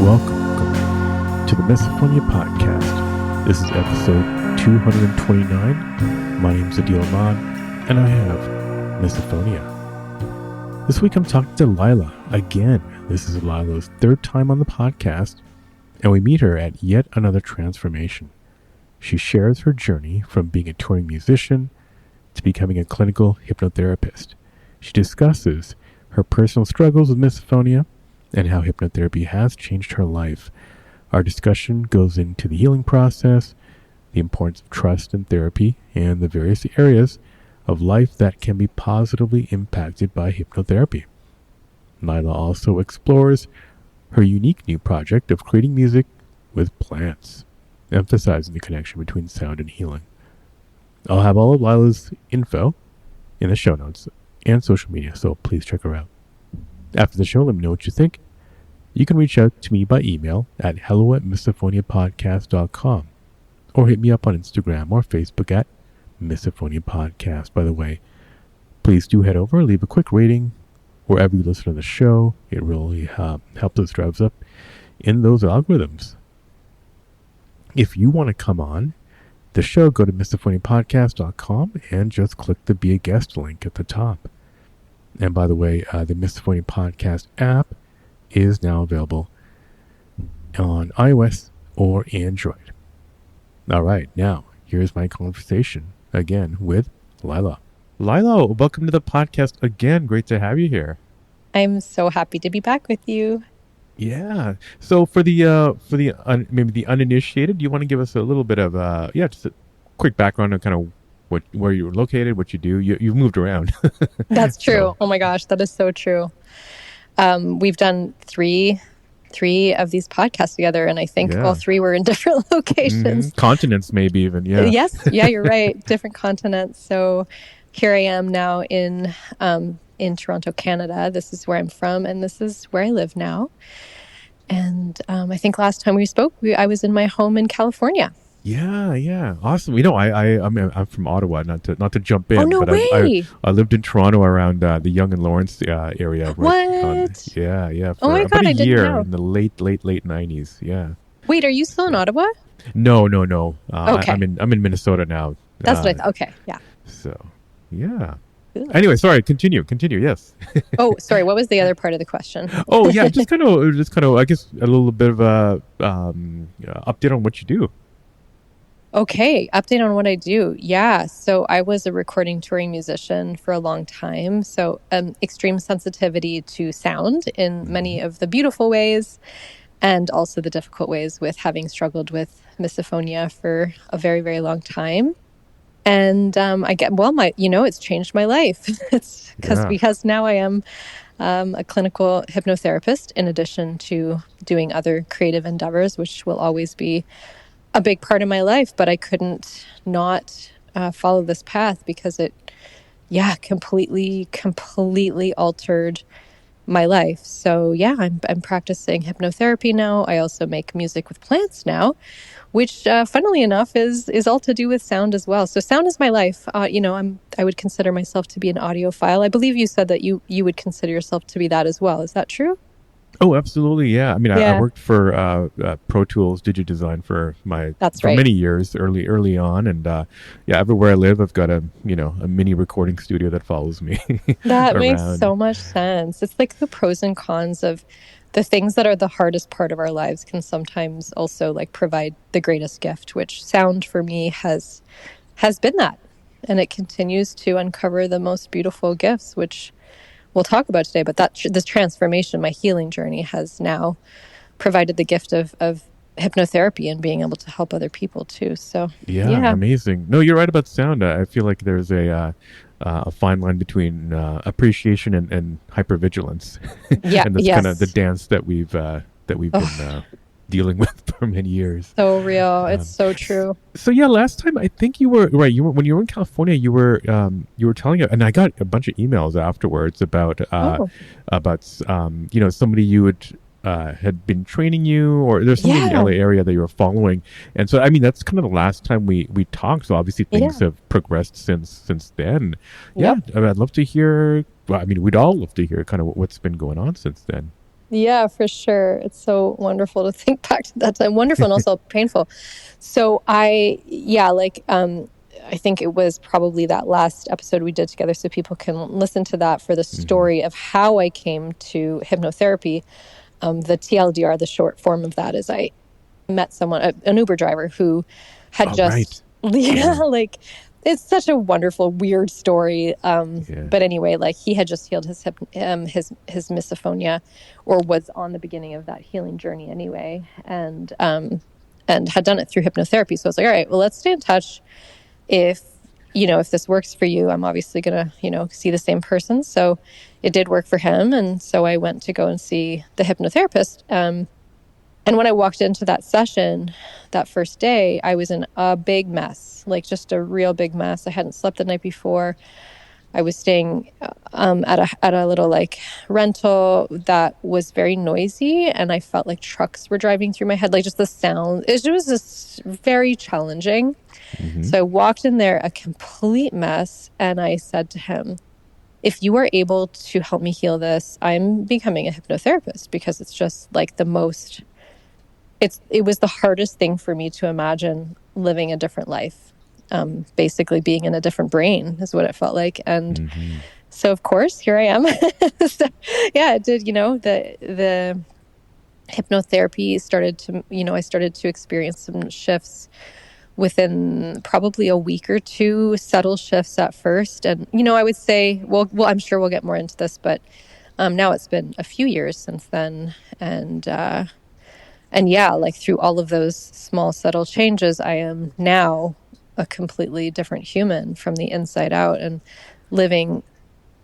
Welcome to the Misophonia podcast. This is episode 229. My name is Adil Ahmad, and I have Misophonia. This week I'm talking to Lila again. This is Lila's third time on the podcast, and we meet her at yet another transformation. She shares her journey from being a touring musician to becoming a clinical hypnotherapist. She discusses her personal struggles with misophonia and how hypnotherapy has changed her life. Our discussion goes into the healing process, the importance of trust in therapy, and the various areas of life that can be positively impacted by hypnotherapy. Lila also explores her unique new project of creating music with plants, emphasizing the connection between sound and healing. I'll have all of Lila's info in the show notes and social media, so please check her out. After the show, let me know what you think. You can reach out to me by email at hello@misophoniapodcast.com or hit me up on Instagram or Facebook at Misophonia Podcast. By the way, please do head over and leave a quick rating wherever you listen to the show. It really helps us drive us up in those algorithms. If you want to come on the show, go to misophoniapodcast.com and just click the Be a Guest link at the top. And by the way, the Misophonia Podcast app is now available on iOS or Android. All right, now here's my conversation again with Lila. Lila, welcome to the podcast again. Great to have you here. I'm so happy to be back with you. Yeah. So for the maybe the uninitiated, do you want to give us a little bit of just a quick background on kind of where you're located, what you do? You've moved around. That's true. So. Oh my gosh, that is so true. We've done three of these podcasts together, and I think all three were in different locations. Mm-hmm. Continents, maybe even. Yeah. Yes. Yeah, you're right. Different continents. So here I am now in Toronto, Canada. This is where I'm from, and this is where I live now. And I think last time we spoke, I was in my home in California. Yeah, awesome. You know, I'm from Ottawa. Not to jump in, oh, no but way. I lived in Toronto around the Yonge and Lawrence area. What? For oh my God, about a year I didn't know. in the late 90s. Yeah. Wait, are you still in Ottawa? No. Okay. I'm in Minnesota now. That's what I thought. Okay, yeah. So, yeah. Ooh. Anyway, sorry. Continue. Yes. Oh, sorry. What was the other part of the question? Oh, yeah. Just kind of. I guess a little bit of a update on what you do. Okay, update on what I do. Yeah, so I was a recording touring musician for a long time. So extreme sensitivity to sound in many of the beautiful ways and also the difficult ways with having struggled with misophonia for a very, very long time. And it's changed my life. It's because now I am a clinical hypnotherapist in addition to doing other creative endeavors, which will always be a big part of my life, but I couldn't not follow this path because it, completely altered my life. So I'm practicing hypnotherapy now. I also make music with plants now, which funnily enough is all to do with sound as well. So sound is my life. I would consider myself to be an audiophile. I believe you said that you would consider yourself to be that as well. Is that true? Oh, absolutely. Yeah. I mean, I worked for Pro Tools Digidesign for many years early on. And everywhere I live, I've got a mini recording studio that follows me. That makes so much sense. It's like the pros and cons of the things that are the hardest part of our lives can sometimes also like provide the greatest gift, which sound for me has been that. And it continues to uncover the most beautiful gifts, which we'll talk about today, but this transformation, my healing journey, has now provided the gift of hypnotherapy and being able to help other people too. So amazing. No, you're right about sound. I feel like there's a fine line between appreciation and hypervigilance. Yeah, and that's kind of the dance that we've been dealing with for many years. So real. It's so true. So last time I think you were right. When you were in California, you were telling, and I got a bunch of emails afterwards about somebody you would had been training you, or there's something in the LA area that you were following. And so, I mean, that's kind of the last time we talked. So obviously things have progressed since then. Yeah. I'd love to hear, well, I mean, we'd all love to hear kind of what's been going on since then. Yeah, for sure. It's so wonderful to think back to that time. Wonderful and also painful. So I think it was probably that last episode we did together, so people can listen to that for the Hmm. story of how I came to hypnotherapy. The TLDR, the short form of that, is I met someone, an Uber driver who had Oh, just, right. yeah, Yeah. like it's such a wonderful, weird story. Yeah. But anyway, like he had just healed his misophonia, or was on the beginning of that healing journey anyway, and had done it through hypnotherapy. So I was like, all right, well, let's stay in touch. If if this works for you, I'm obviously gonna see the same person. So it did work for him, and so I went to go and see the hypnotherapist. And when I walked into that session that first day, I was in a big mess, like just a real big mess. I hadn't slept the night before. I was staying at a little like rental that was very noisy, and I felt like trucks were driving through my head, like just the sound. It was just very challenging. Hmm. So I walked in there a complete mess, and I said to him, if you are able to help me heal this, I'm becoming a hypnotherapist, because it's just like it was the hardest thing for me to imagine, living a different life. Basically being in a different brain is what it felt like. And Hmm. so of course, here I am. So, yeah, it did, the hypnotherapy started to, I started to experience some shifts within probably a week or two, subtle shifts at first. And, I would say, well, I'm sure we'll get more into this, but now it's been a few years since then. And yeah, like through all of those small, subtle changes, I am now a completely different human from the inside out, and living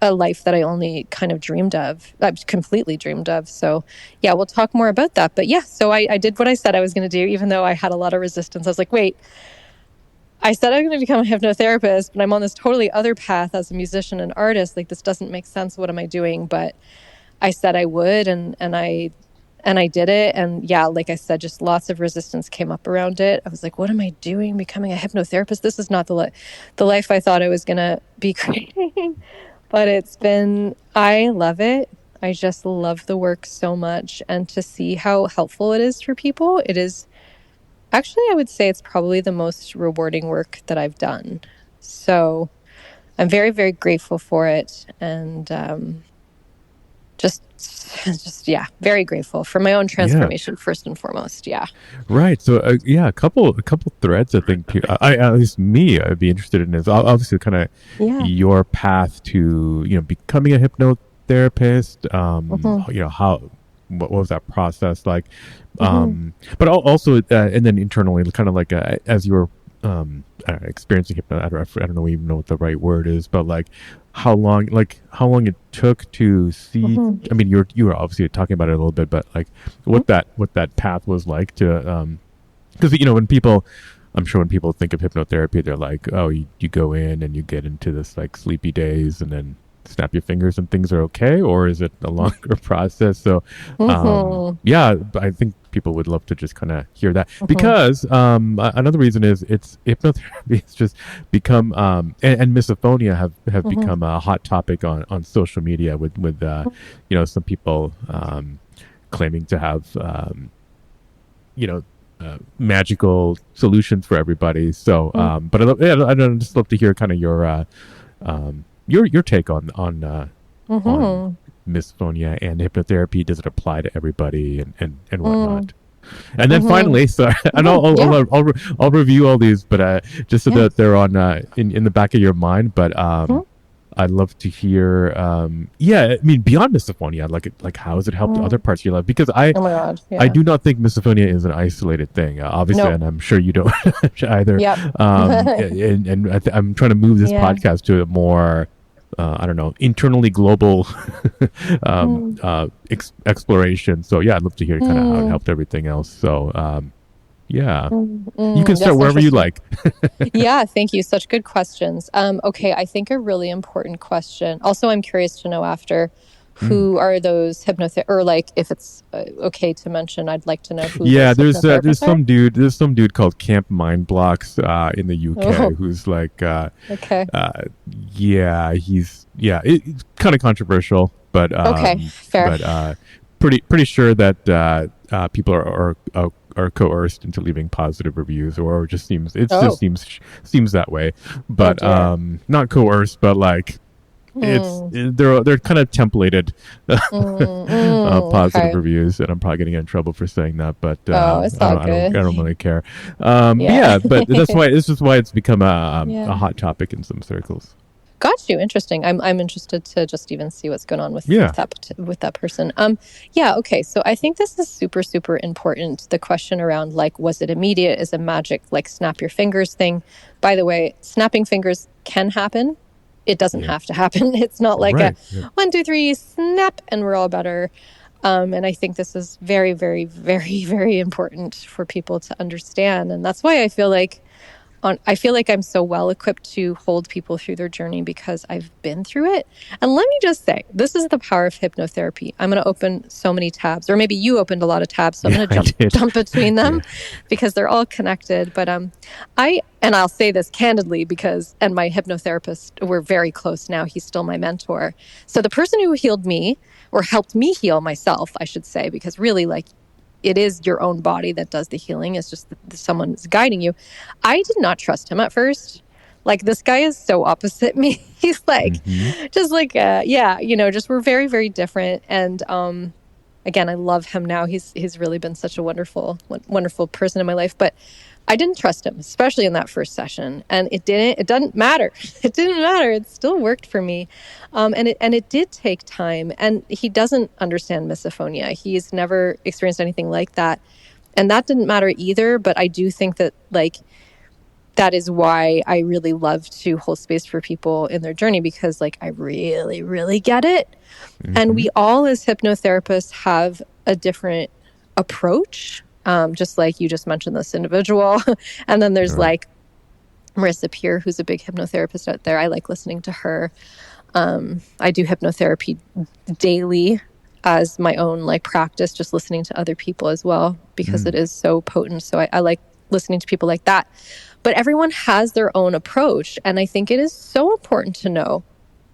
a life that I only kind of dreamed of. I've completely dreamed of. So yeah, we'll talk more about that. But yeah, so I did what I said I was going to do, even though I had a lot of resistance. I was like, wait, I said I'm going to become a hypnotherapist, but I'm on this totally other path as a musician and artist. Like, this doesn't make sense. What am I doing? But I said I would, and I did it. And yeah, like I said, just lots of resistance came up around it. I was like, what am I doing becoming a hypnotherapist? This is not the life I thought I was going to be creating. But I love it. I just love the work so much. And to see how helpful it is for people, it is actually, I would say it's probably the most rewarding work that I've done. So I'm very, very grateful for it. And yeah, very grateful for my own Yeah. transformation first and foremost. Yeah. Right. So, yeah, a couple threads. I think at least me, I'd be interested in is obviously kind of Yeah. your path to becoming a hypnotherapist. Mm-hmm. How what was that process like? Mm-hmm. But also, and then internally, kind of like as you were experiencing hypno. I don't know even know what the right word is, but like how long it took to see. Mm-hmm. I mean, you were obviously talking about it a little bit, but like what that path was like to because when people, I'm sure when people think of hypnotherapy, they're like, oh, you go in and you get into this like sleepy daze and then snap your fingers and things are okay, or is it a longer process? So Mm-hmm. yeah, I think people would love to just kind of hear that, Mm-hmm. because another reason is it's hypnotherapy has just become and misophonia have Mm-hmm. become a hot topic on social media with some people claiming to have you know magical solutions for everybody. So but I'd just love to hear kind of your take on Mm-hmm. misophonia and hypnotherapy. Does it apply to everybody and Mm-hmm. whatnot? And then Mm-hmm. finally, so and Mm-hmm. Yeah. I'll review all these, but just so Yeah. that they're on in the back of your mind. But Mm-hmm. I'd love to hear. Yeah, I mean, beyond misophonia, like how has it helped other parts of your life? Because Oh my God. I Yeah. do not think misophonia is an isolated thing, obviously, No. and I'm sure you don't either. Yep. And I'm trying to move this Yeah. podcast to a more, I don't know, internally global Mm. exploration. So yeah, I'd love to hear kind of how it Mm. helped everything else. So yeah, Mm. you can start That's wherever you interesting. like. Yeah, thank you. Such good questions. Okay, I think a really important question. Also, I'm curious to know after, Mm. who are those hypnother, or like if it's okay to mention, I'd like to know who Yeah, those there's hypnotherapists are. some dude called Camp Mind Blocks in the UK Oh, who's like okay. uh, yeah, it's kind of controversial, Okay, fair. but pretty sure that people are coerced into leaving positive reviews, or Oh, seems that way, oh but dear. not coerced, but like Hmm. they're kind of templated positive Okay. reviews, and I'm probably getting in trouble for saying that, but Oh, it's all I good. don't really care. But Yeah. yeah, but this is why it's become a Yeah. hot topic in some circles. Got you. Interesting. I'm interested to just even see what's going on Yeah. with that person. Yeah, okay. So I think this is super super important. The question around like was it immediate is a magic like snap your fingers thing. By the way, snapping fingers can happen. It doesn't Yeah. have to happen. It's not like a Right. Yeah. 1, 2, 3 snap and we're all better. And I think this is very, very, very, very important for people to understand. And that's why I feel like I'm so well equipped to hold people through their journey because I've been through it. And let me just say, this is the power of hypnotherapy. I'm going to open so many tabs, or maybe you opened a lot of tabs, so I'm Yeah, going to I did. jump between Yeah. them because they're all connected. But I'll say this candidly because and my hypnotherapist, we're very close now. He's still my mentor. So the person who healed me or helped me heal myself, I should say, because really like it is your own body that does the healing. It's just that someone's guiding you. I did not trust him at first. Like this guy is so opposite me. He's like, Hmm. just like, yeah, just we're very, very different. And again, I love him now. He's really been such a wonderful person in my life. But I didn't trust him, especially in that first session. And it doesn't matter. It didn't matter. It still worked for me. And it did take time. And he doesn't understand misophonia. He's never experienced anything like that. And that didn't matter either. But I do think that like, that is why I really love to hold space for people in their journey because like I really, really get it. And Hmm. we all as hypnotherapists have a different approach. Just like you just mentioned this individual. And then there's Right. like Marissa Peer, who's a big hypnotherapist out there. I like listening to her. I do hypnotherapy daily as my own like practice, just listening to other people as well, because it Mm. is so potent. So I like listening to people like that. But everyone has their own approach. And I think it is so important to know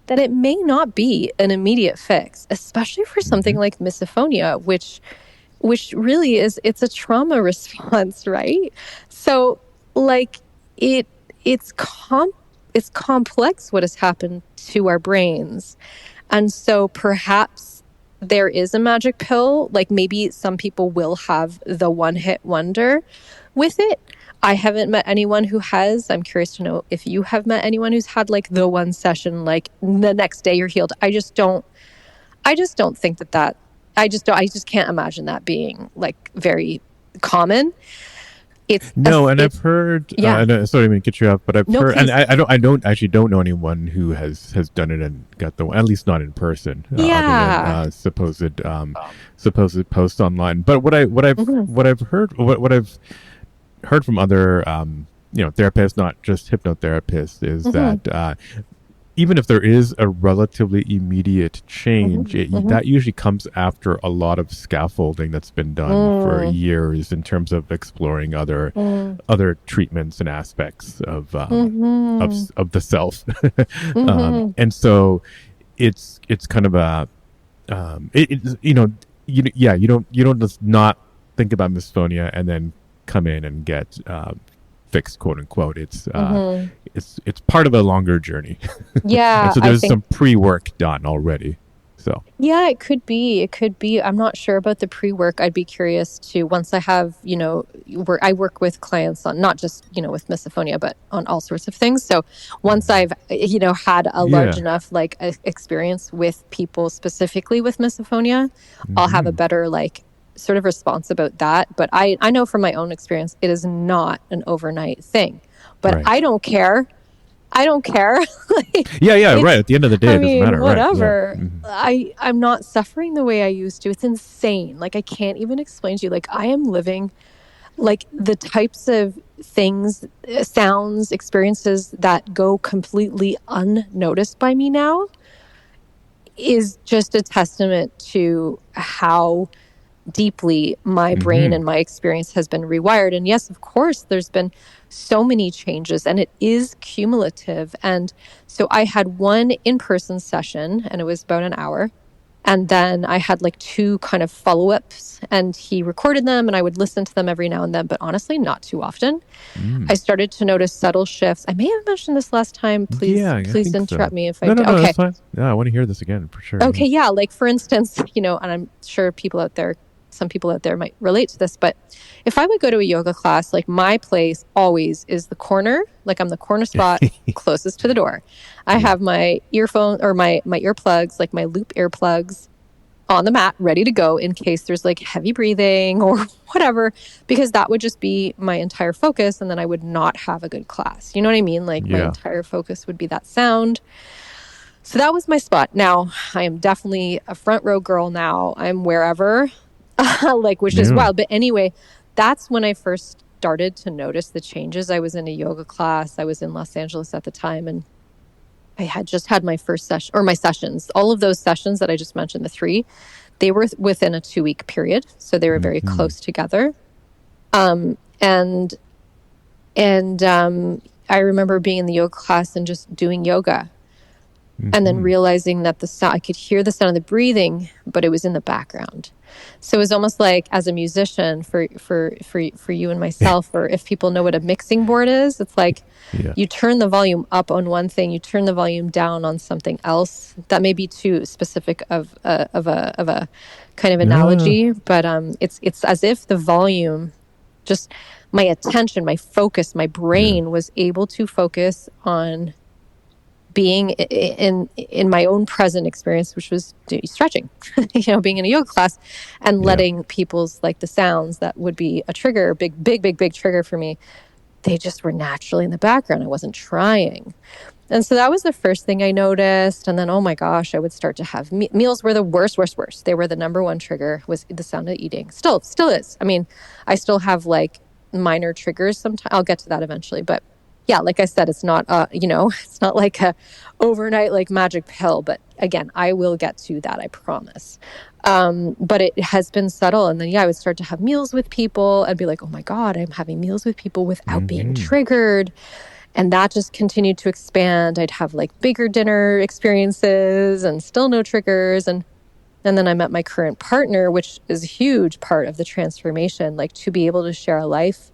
that it may not be an immediate fix, especially for something Hmm. like misophonia, which really is it's a trauma response, right? So like it it's com it's complex what has happened to our brains. And so perhaps there is a magic pill, like maybe some people will have the one hit wonder with it. I haven't met anyone who has. I'm curious to know if you have met anyone who's had like the one session, like the next day you're healed. I just don't think that I just can't imagine that being like very common. No, and I've It's heard. yeah. Sorry, I mean, cut you off, but I've No, heard, and please. I don't actually don't know anyone who has done it and got the one, at least not in person, other than Yeah. supposed posts online. But Hmm. what I've heard from other therapists, not just hypnotherapists, is Hmm. that even if there is a relatively immediate Hmm. change, Hmm. that usually comes after a lot of scaffolding that's been done for Mm, years in terms of exploring mm, other treatments and aspects hmm. of the self, Hmm. and so it's kind of a you don't just not think about misophonia and then come in and get fixed, quote unquote. Hmm. It's part of a longer journey, and Yeah, so I there's think some pre work done already. So yeah, it could be. It could be. I'm not sure about the pre-work. I'd be curious to once I have, where I work with clients on not just, with misophonia, but on all sorts of things. So once I've, had a large yeah. enough like experience with people specifically with misophonia, I'll have a Hmm. better like sort of response about that. But I know from my own experience, it is not an overnight thing. But Right. I don't care. I don't care. Like Yeah, right. it's At the end of the day, I it doesn't mean, matter, right? Yeah. whatever. Hmm. I'm not suffering the way I used to. It's insane. Like I can't even explain to you. Like I am living like the types of things, sounds, experiences that go completely unnoticed by me now is just a testament to how deeply my brain Hmm. and my experience has been rewired. And yes, of course, there's been so many changes and it is cumulative. And so I had one in person session and it was about an hour. And then I had like 2 kind of follow-ups, and he recorded them and I would listen to them every now and then, but honestly, not too often. I started to notice subtle shifts. I may have mentioned this last time. Please, Yeah, I please think interrupt so. me if I No, do. no, Okay. that's fine. Yeah, I want to hear this again for sure. Okay. Yeah. Like for instance, and I'm sure some people out there might relate to this, but if I would go to a yoga class, like my place always is the corner, like I'm the corner spot closest to the door. I have my earphone or my earplugs, like my loop earplugs on the mat, ready to go in case there's like heavy breathing or whatever, because that would just be my entire focus. And then I would not have a good class. You know what I mean? Like my entire focus would be that sound. So that was my spot. Now I am definitely a front row girl now. I'm wherever, like, which is wild. But anyway, that's when I first started to notice the changes. I was in a yoga class. I was in Los Angeles at the time, and I had just had my first session, or my sessions. All of those sessions that I just mentioned, the 3, they were within a 2-week period. So they were very close together. And I remember being in the yoga class and just doing yoga. And then realizing that I could hear the sound of the breathing, but it was in the background. So it was almost like, as a musician, for you and myself, or if people know what a mixing board is, it's like you turn the volume up on one thing, you turn the volume down on something else. That may be too specific of a kind of analogy, but it's as if the volume, just my attention, my focus, my brain was able to focus on being in my own present experience, which was stretching, being in a yoga class and letting people's, like, the sounds that would be a trigger, big trigger for me, they just were naturally in the background. I wasn't trying. And so that was the first thing I noticed. And then, oh my gosh, I would start to have meals were the worst. They were the number one trigger, was the sound of eating. Still is. I mean, I still have like minor triggers sometimes. I'll get to that eventually, but yeah, like I said, it's not, it's not like a overnight, like, magic pill, but again, I will get to that, I promise. But it has been subtle. And then, I would start to have meals with people and be like, oh my God, I'm having meals with people without being triggered. And that just continued to expand. I'd have like bigger dinner experiences and still no triggers. And then I met my current partner, which is a huge part of the transformation, like to be able to share a life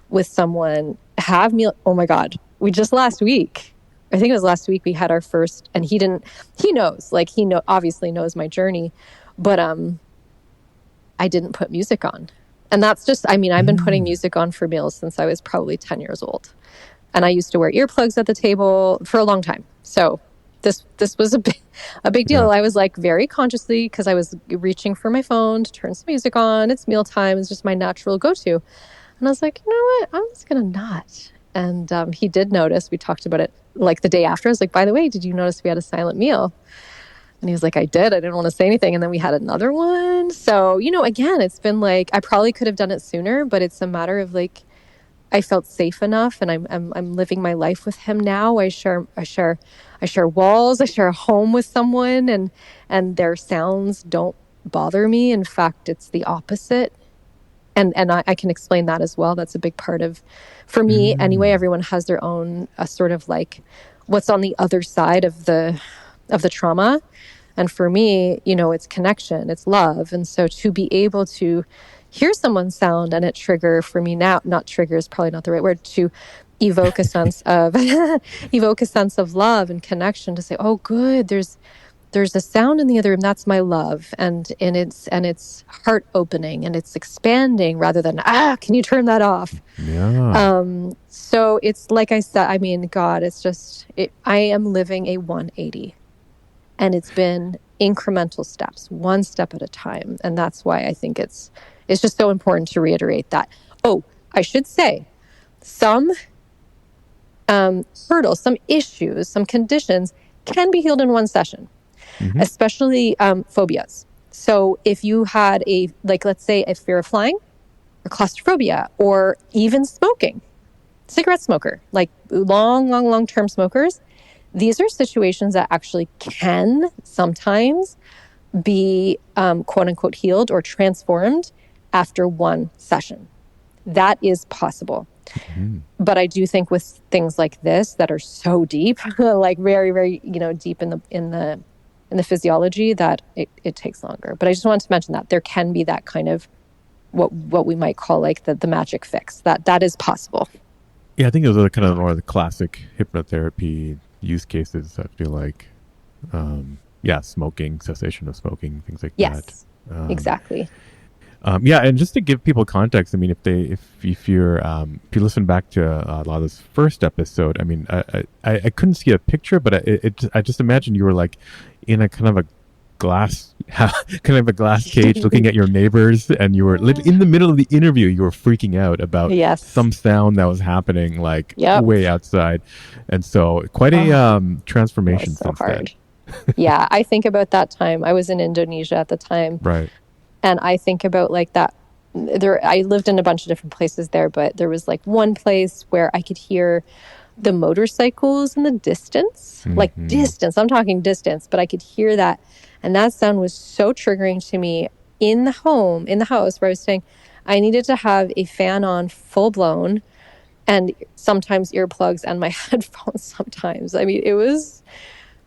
with someone, have meal. Oh my God. I think it was last week, we had our first, and he knows, like, obviously knows my journey, but, I didn't put music on. And that's just, I've been putting music on for meals since I was probably 10 years old. And I used to wear earplugs at the table for a long time. So this was a big deal. I was like very consciously, because I was reaching for my phone to turn some music on. It's mealtime. It's just my natural go-to. And I was like, you know what? I'm just going to not. And he did notice. We talked about it like the day after. I was like, by the way, did you notice we had a silent meal? And he was like, I did. I didn't want to say anything. And then we had another one. So, again, it's been like, I probably could have done it sooner, but it's a matter of like, I felt safe enough, and I'm living my life with him now. I share walls. I share a home with someone, and their sounds don't bother me. In fact, it's the opposite. And I can explain that as well. That's a big part of, for me anyway, everyone has their own sort of like what's on the other side of the trauma. And for me, it's connection, it's love. And so to be able to hear someone's sound and it trigger for me now, not trigger is probably not the right word, to evoke a sense of love and connection, to say, oh, good, there's a sound in the other room. That's my love. And it's heart opening and it's expanding rather than, can you turn that off? Yeah. So it's like I said, God, it's just, I am living a 180, and it's been incremental steps, one step at a time. And that's why I think it's just so important to reiterate that. Oh, I should say some hurdles, some issues, some conditions can be healed in one session. Especially phobias. So if you had let's say a fear of flying, or claustrophobia, or even smoking, cigarette smoker, like long-term smokers, these are situations that actually can sometimes be quote unquote healed or transformed after one session. That is possible. But I do think with things like this that are so deep, like very, very, deep in the in the physiology that it takes longer. But I just wanted to mention that there can be that kind of what we might call like the magic fix. That is possible. Yeah, I think those are kind of more of the classic hypnotherapy use cases. I feel like, smoking, cessation of smoking, things like that. Yes, exactly. Yeah, and just to give people context, I mean, if you listen back to Lila's first episode, I mean, I couldn't see a picture, but I just imagine you were like in a kind of a glass cage looking at your neighbors, and you were in the middle of the interview. You were freaking out about some sound that was happening like way outside, and so quite a transformation so since hard. then. Yeah, I think about that time. I was in Indonesia at the time, right? And I think about like that. I lived in a bunch of different places there, but there was like one place where I could hear the motorcycles in the distance, like distance. I'm talking distance, but I could hear that. And that sound was so triggering to me in the house where I was staying. I needed to have a fan on full blown and sometimes earplugs and my headphones sometimes. I mean, it was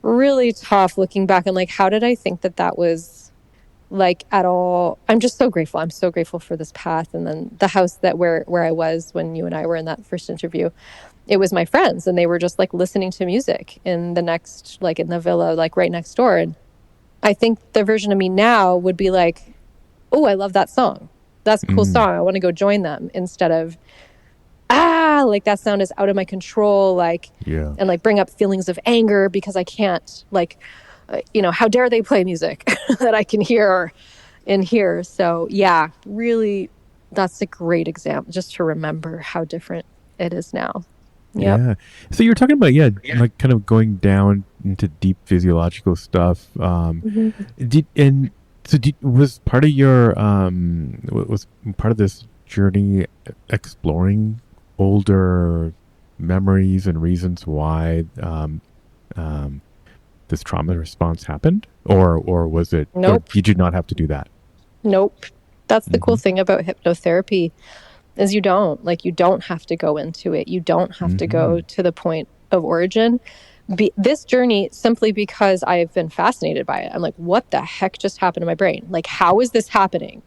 really tough looking back and like, how did I think that was like at all? I'm just so grateful. I'm so grateful for this path. And then the house where I was when you and I were in that first interview, it was my friends and they were just like listening to music in the villa, like right next door. And I think the version of me now would be like, oh, I love that song. That's a cool song. I want to go join them instead of, like that sound is out of my control. And like bring up feelings of anger because I can't how dare they play music that I can hear in here. So yeah, really, that's a great example just to remember how different it is now. Yep. Yeah. So you're talking about, like kind of going down into deep physiological stuff. Was part of your, was part of this journey exploring older memories and reasons why, this trauma response happened, or was it? Nope. Or you did not have to do that. Nope. That's the cool thing about hypnotherapy is you don't have to go into it. You don't have to go to the point of origin. This journey, simply because I've been fascinated by it. I'm like, what the heck just happened to my brain? Like, how is this happening?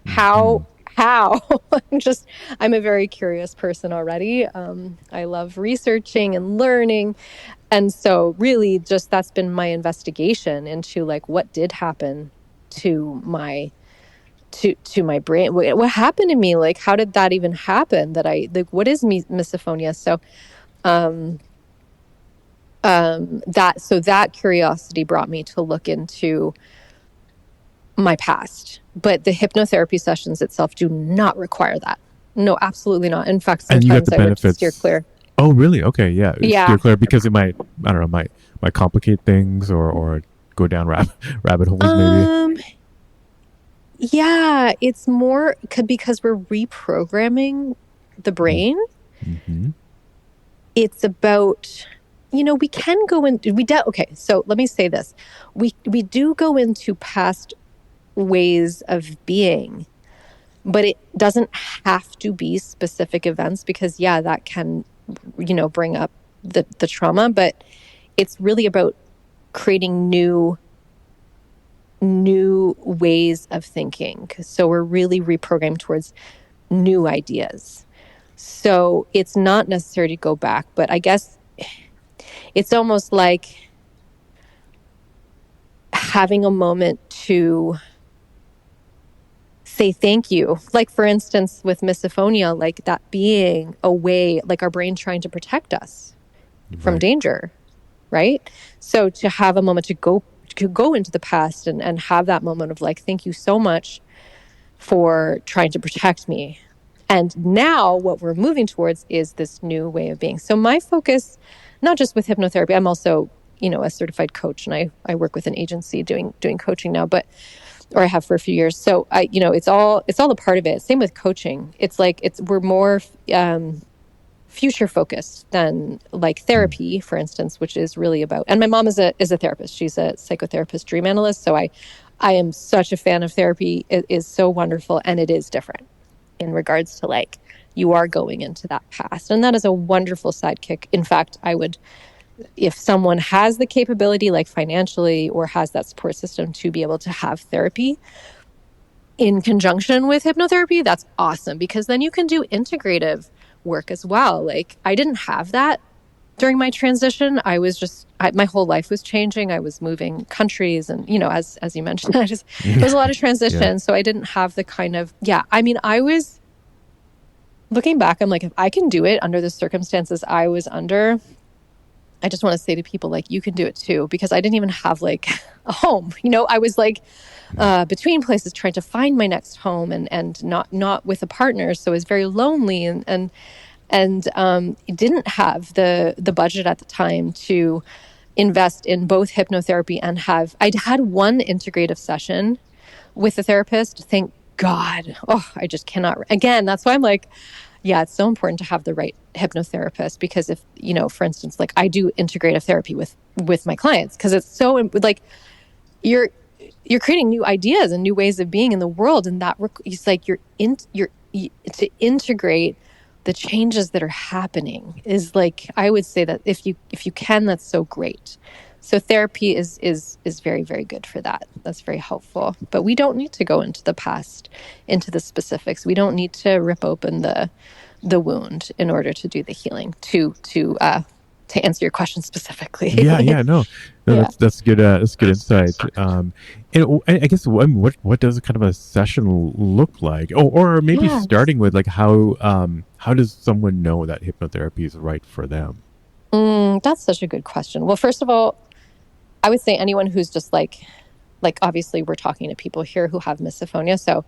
How? I'm a very curious person already. I love researching and learning. And so really just that's been my investigation into like what did happen to my brain. What happened to me? Like, how did that even happen? What is misophonia? So, that curiosity brought me to look into my past, but the hypnotherapy sessions itself do not require that. No, absolutely not. In fact, sometimes I would steer clear. Oh, really? Okay, yeah. Steer clear because it might complicate things or go down rabbit holes maybe. Yeah, it's more because we're reprogramming the brain. It's about, we can go into, okay, so let me say this. We do go into past ways of being, but it doesn't have to be specific events because that can, bring up the trauma, but it's really about creating new ways of thinking. So we're really reprogrammed towards new ideas. So it's not necessary to go back, but I guess it's almost like having a moment to say thank you. Like, for instance, with misophonia, like that being a way, like our brain trying to protect us from danger, right? So to have a moment to go into the past and have that moment of like, thank you so much for trying to protect me. And now what we're moving towards is this new way of being. So my focus, not just with hypnotherapy, I'm also, a certified coach, and I work with an agency doing coaching now, or I have for a few years. So it's all a part of it. Same with coaching. It's like, we're more future focused than like therapy, for instance, which is really about, and my mom is a therapist. She's a psychotherapist, dream analyst. So I am such a fan of therapy. It is so wonderful. And it is different in regards to like, you are going into that past, and that is a wonderful sidekick. In fact, I would if someone has the capability, like financially, or has that support system to be able to have therapy in conjunction with hypnotherapy, that's awesome, because then you can do integrative work as well. Like, I didn't have that during my transition. I was just, my whole life was changing. I was moving countries, and, you know, as you mentioned, there was a lot of transition. Yeah. So I didn't have the kind of, I mean, I was looking back, I'm like, if I can do it under the circumstances I was under, I just want to say to people, like, you can do it too, because I didn't even have like a home. You know, I was like between places trying to find my next home, and not with a partner. So it was very lonely, and didn't have the budget at the time to invest in both hypnotherapy and I'd had one integrative session with a therapist. Thank God. Oh, I just cannot. Again, that's why I'm like, yeah, it's so important to have the right hypnotherapist, because if, you know, for instance, like I do integrative therapy with my clients, because it's so like you're creating new ideas and new ways of being in the world, and that it's like to integrate the changes that are happening is like, I would say that if you can, that's so great. So therapy is very, very good for that. That's very helpful. But we don't need to go into the past, into the specifics. We don't need to rip open the wound in order to do the healing. To answer your question specifically. No, that's good. That's good insight. And I guess what does kind of a session look like? Or maybe starting with like how does someone know that hypnotherapy is right for them? That's such a good question. Well, first of all, I would say anyone who's just like obviously we're talking to people here who have misophonia. So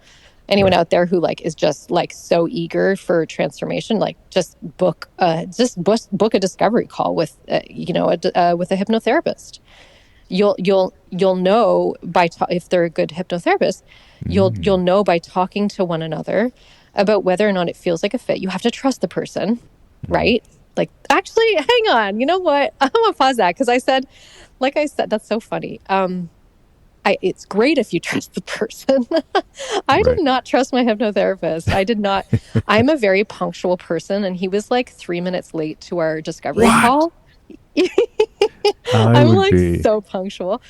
anyone out there who like is just like so eager for transformation, like just book a discovery call with with a hypnotherapist. You'll know by if they're a good hypnotherapist, you'll know by talking to one another about whether or not it feels like a fit. You have to trust the person, right? Like, actually, hang on. You know what? I'm gonna pause that, because I said, that's so funny. It's great if you trust the person. I did not trust my hypnotherapist. I did not. I'm a very punctual person, and he was like 3 minutes late to our discovery call. I'm like so punctual.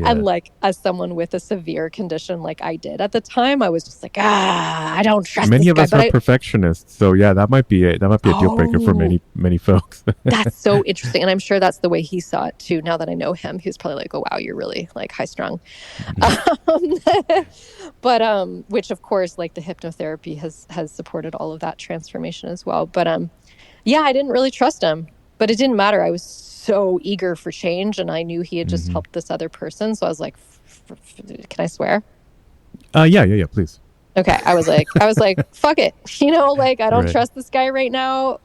And like, as someone with a severe condition like I did at the time, I was just like, I don't trust many this of guy. us are perfectionists, so yeah, that might be a deal breaker for many folks. That's so interesting, and I'm sure that's the way he saw it too. Now that I know him, he was probably like, oh wow, you're really like high strung. But which of course, like the hypnotherapy has supported all of that transformation as well. But I didn't really trust him, but it didn't matter. I was so eager for change, and I knew he had just helped this other person. So I was like, can I swear? Yeah, please. Okay. I was like, fuck it. You know, like, I don't trust this guy right now.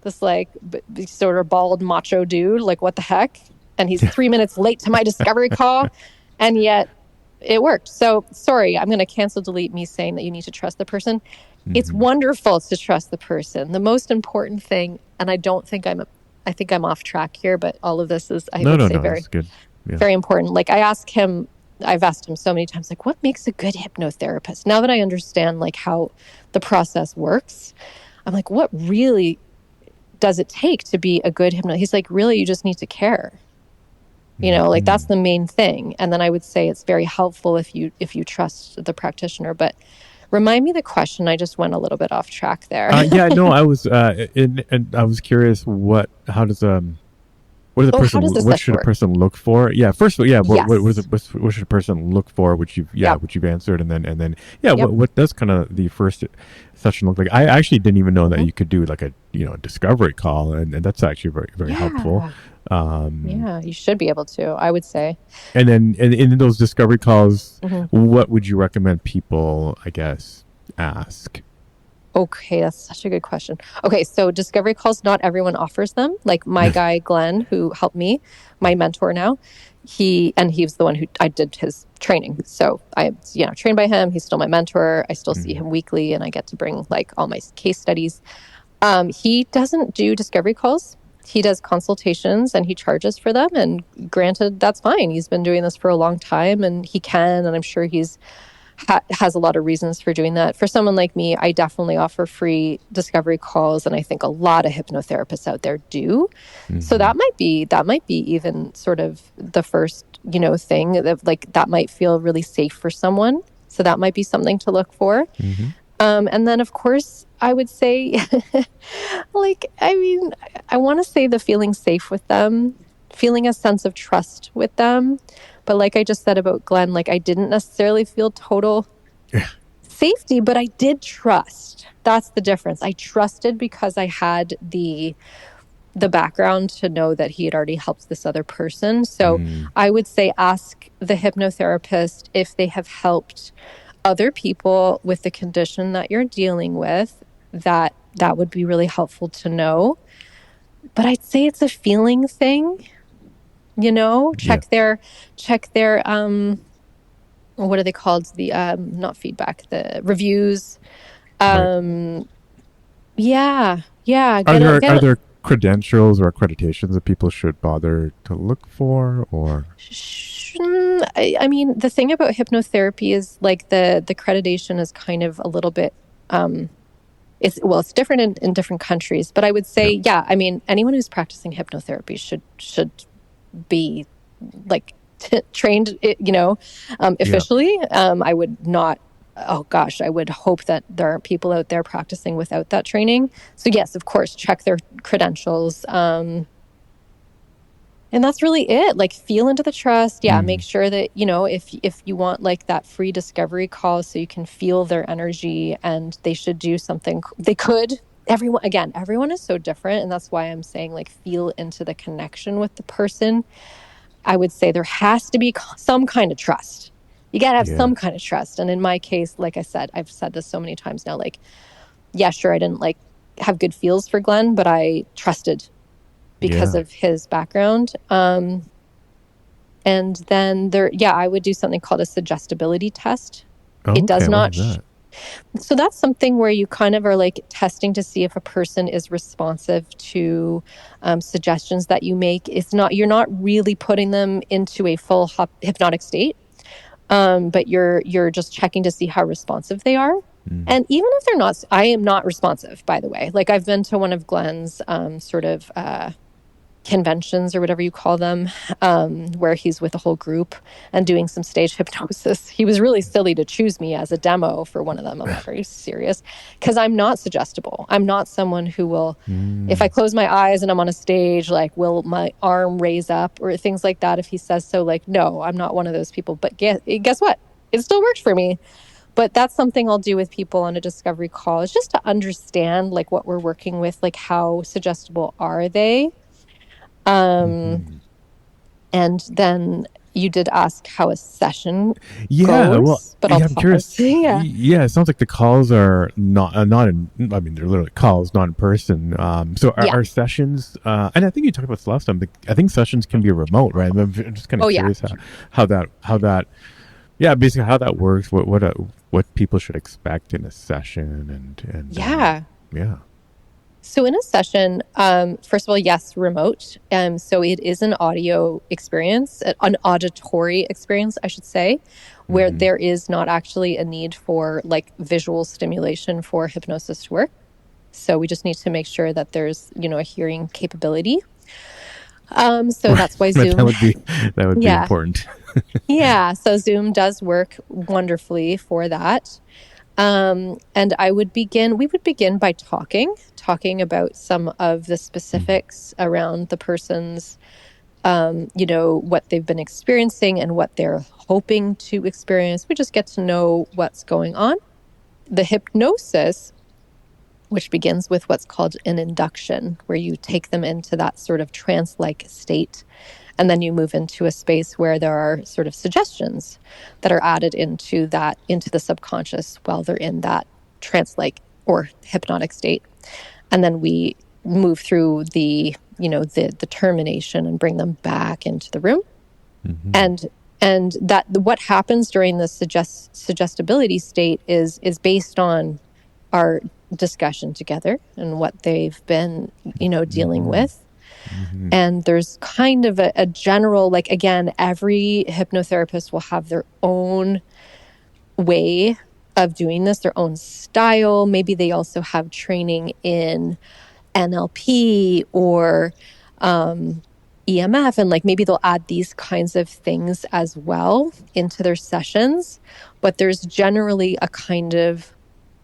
This like sort of bald macho dude, like, what the heck? And he's 3 minutes late to my discovery call, and yet it worked. So sorry, I'm going to cancel delete me saying that you need to trust the person. It's wonderful to trust the person. The most important thing, and I think I'm off track here, but all of this is, very, good. Very important. Like, I've asked him so many times, like, what makes a good hypnotherapist? Now that I understand like how the process works, I'm like, what really does it take to be a good hypnotherapist? He's like, really, you just need to care. You know, like, that's the main thing. And then I would say it's very helpful if you trust the practitioner. But remind me the question. I just went a little bit off track there. I was and I was curious, what should a person look for? Yeah, first of all, what should a person look for, which you've answered, and then what does kind of the first session look like? I actually didn't even know that you could do like a discovery call, and that's actually very, very helpful. You should be able to, I would say. And then in those discovery calls, what would you recommend people, I guess, ask? Okay, that's such a good question. Okay, so discovery calls, not everyone offers them. Like my guy, Glenn, who helped me, my mentor now, he was the one who I did his training. So I, trained by him. He's still my mentor. I still see him weekly, and I get to bring like all my case studies. He doesn't do discovery calls. He does consultations, and he charges for them. And granted, that's fine. He's been doing this for a long time, and he can, and I'm sure he's has a lot of reasons for doing that. For someone like me, I definitely offer free discovery calls, and I think a lot of hypnotherapists out there do. So that might be even sort of the first, thing that like that might feel really safe for someone. So that might be something to look for. And then of course I would say I want to say the feeling safe with them, feeling a sense of trust with them. But like I just said about Glenn, like I didn't necessarily feel total safety, but I did trust. That's the difference. I trusted because I had the background to know that he had already helped this other person. So I would say ask the hypnotherapist if they have helped other people with the condition that you're dealing with. That would be really helpful to know. But I'd say it's a feeling thing, check their what are they called? The not feedback, the reviews. Right. Yeah. Are there credentials or accreditations that people should bother to look for, or? I mean, the thing about hypnotherapy is like the accreditation is kind of a little bit it's different in different countries, but I would say I mean anyone who's practicing hypnotherapy should be like trained officially. I would not, oh gosh, I would hope that there aren't people out there practicing without that training. So yes, of course, check their credentials. And that's really it. Like feel into the trust. Yeah. Make sure that, if you want like that free discovery call so you can feel their energy, and they should do something they could. Everyone is so different. And that's why I'm saying like feel into the connection with the person. I would say there has to be some kind of trust. You got to have some kind of trust. And in my case, like I said, I've said this so many times now, like, yeah, sure, I didn't like have good feels for Glenn, but I trusted because of his background. And then I would do something called a suggestibility test. Okay, it does not. What is that? So that's something where you kind of are like testing to see if a person is responsive to suggestions that you make. You're not really putting them into a full hypnotic state, but you're just checking to see how responsive they are. And even if they're not, I am not responsive, by the way. Like I've been to one of Glenn's sort of conventions or whatever you call them, where he's with a whole group and doing some stage hypnosis. He was really silly to choose me as a demo for one of them. I'm not very serious because I'm not suggestible. I'm not someone who will, if I close my eyes and I'm on a stage, like will my arm raise up or things like that if he says so. Like, no, I'm not one of those people. But guess what? It still works for me. But that's something I'll do with people on a discovery call, is just to understand like what we're working with, like how suggestible are they? And then you did ask how a session goes, but I'm curious. It sounds like the calls are not in. I mean, they're literally calls, not in person. So are sessions? And I think you talked about this last time. I think sessions can be remote, right? I'm just kind of curious how that. Yeah, basically how that works. What people should expect in a session, and yeah. So in a session, first of all, yes, remote. So it is an audio experience, an auditory experience, I should say, where there is not actually a need for like visual stimulation for hypnosis to work. So we just need to make sure that there's, a hearing capability. So that's why Zoom. that would be important. So Zoom does work wonderfully for that. And we would begin by talking about some of the specifics around the person's, what they've been experiencing and what they're hoping to experience. We just get to know what's going on. The hypnosis, which begins with what's called an induction, where you take them into that sort of trance-like state. And then you move into a space where there are sort of suggestions that are added into the subconscious while they're in that trance-like or hypnotic state. And then we move through the termination and bring them back into the room. And that what happens during the suggestibility state is based on our discussion together and what they've been, dealing with. And there's kind of a general, like, again, every hypnotherapist will have their own way of doing this, their own style. Maybe they also have training in NLP or EMF, and like maybe they'll add these kinds of things as well into their sessions. But there's generally a kind of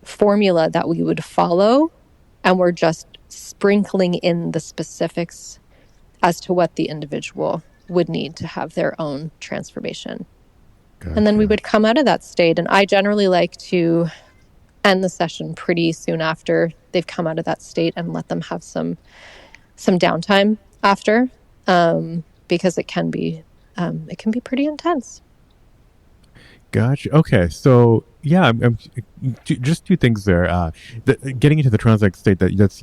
formula that we would follow, and we're just sprinkling in the specifics as to what the individual would need to have their own transformation. Gotcha. And then we would come out of that state. And I generally like to end the session pretty soon after they've come out of that state and let them have some downtime after, because it can be pretty intense. Gotcha. Okay, so yeah, just two things there. Getting into the trance-like state, that's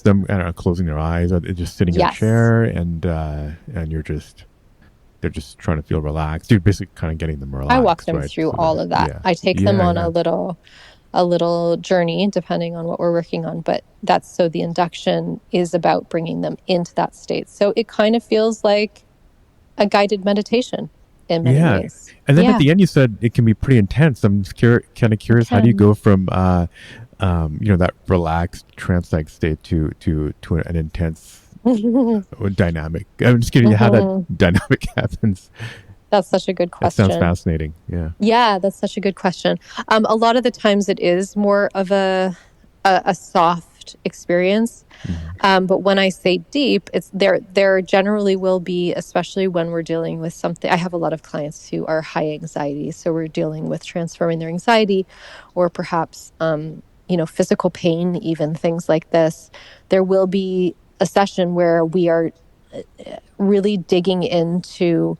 them, I don't know, closing their eyes, or just sitting in a chair, and they're just trying to feel relaxed. You're basically kind of getting them relaxed. I walk them through all of that. Yeah. I take them on a little journey, depending on what we're working on. But so the induction is about bringing them into that state. So it kind of feels like a guided meditation in many ways. And then at the end, you said it can be pretty intense. I'm kind of curious, how do you go from that relaxed trance-like state to an intense dynamic? I'm just curious how that dynamic happens. That's such a good question. That sounds fascinating. Yeah. Yeah, that's such a good question. A lot of the times it is more of a soft experience. But when I say deep, it's there generally will be, especially when we're dealing with something. I have a lot of clients who are high anxiety, so we're dealing with transforming their anxiety, or perhaps physical pain, even things like this. There will be a session where we are really digging into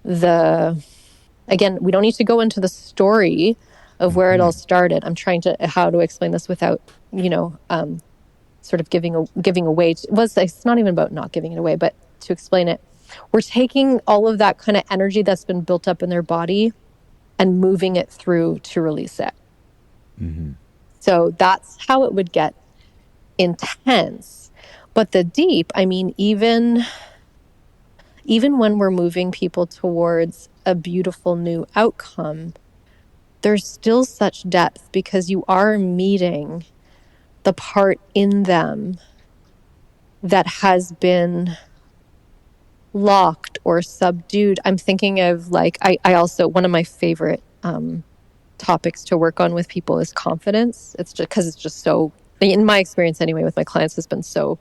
again, we don't need to go into the story of where it all started. I'm trying how to explain this without, sort of giving away. It's not even about not giving it away, but to explain it, we're taking all of that kind of energy that's been built up in their body and moving it through to release it. Mm-hmm. So that's how it would get intense. But the deep, I mean, even when we're moving people towards a beautiful new outcome, there's still such depth, because you are meeting the part in them that has been locked or subdued. I'm thinking of I also, one of my favorite topics to work on with people is confidence. It's just because it's just so, in my experience anyway, with my clients, has been so